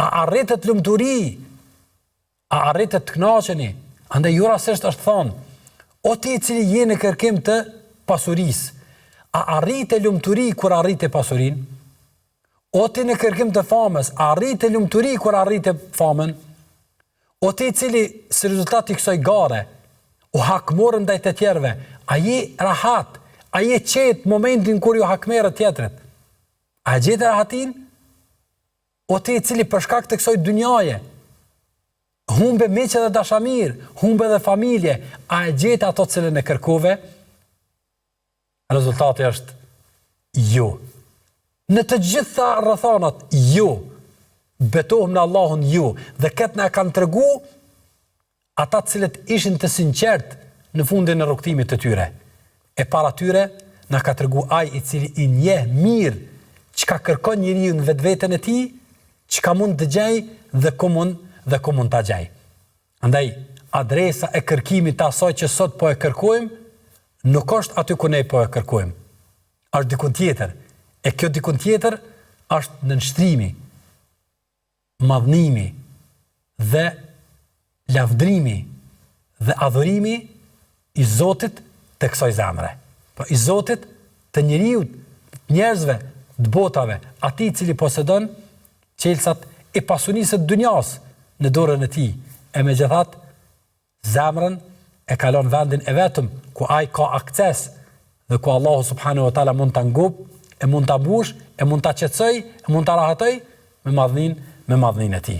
A arritet lumturi? A arritet të kënaqeni? Andaj ju rastisht është thonë, o ti i cili je në kërkim të pasurisë, a arrite lumturi kur arrite pasurinë? O ti në kërkim të famës, a arrite lumturi kur arrite famën? O ti i cili si rezultat i kësaj gare, u hakmorën ndaj të tjerëve, a je rahat? A je qetë momentin kur ju hakmerë tjetrit? A gjetë rahatin? O ti i cili për shkak të kësaj dynjaje, humbe meqe dhe dashamir, humbe dhe familje, a e gjetë ato cilën e kërkove? Rezultati është jo. Në të gjitha rrethonat, jo. Betohem në Allahun, jo. Dhe këtë na kanë tregu ata cilët ishin të sinqert në fundin e rrugtimit të tyre. E para tyre na ka tregu ai i cili i njeh mirë çka kërkon njeriu në vetveten e tij, çka mund të gjej dhe ku mund ta gjej. Andaj adresa e kërkimit të asaj që sot po e kërkojmë nuk është aty ku ne po e kërkojmë. Është dikun tjetër. E kjo dikun tjetër është nënshtrimi, madhnimi dhe lavdrimi dhe adhurimi i Zotit të kësaj zemre. Po i Zotit të njeriut, njerëzve, të botave, atij i cili posedon qelësat e pasurisë së dunjas në dorën e tij. E megjithatë, zemrën e kalon vendin e vetëm ku ai ka akses dhe ku Allahu subhanahu wa taala mund ta ngop, e mund ta mbush, e mund ta qetësoj, e mund ta rahatoj me madhninë e tij.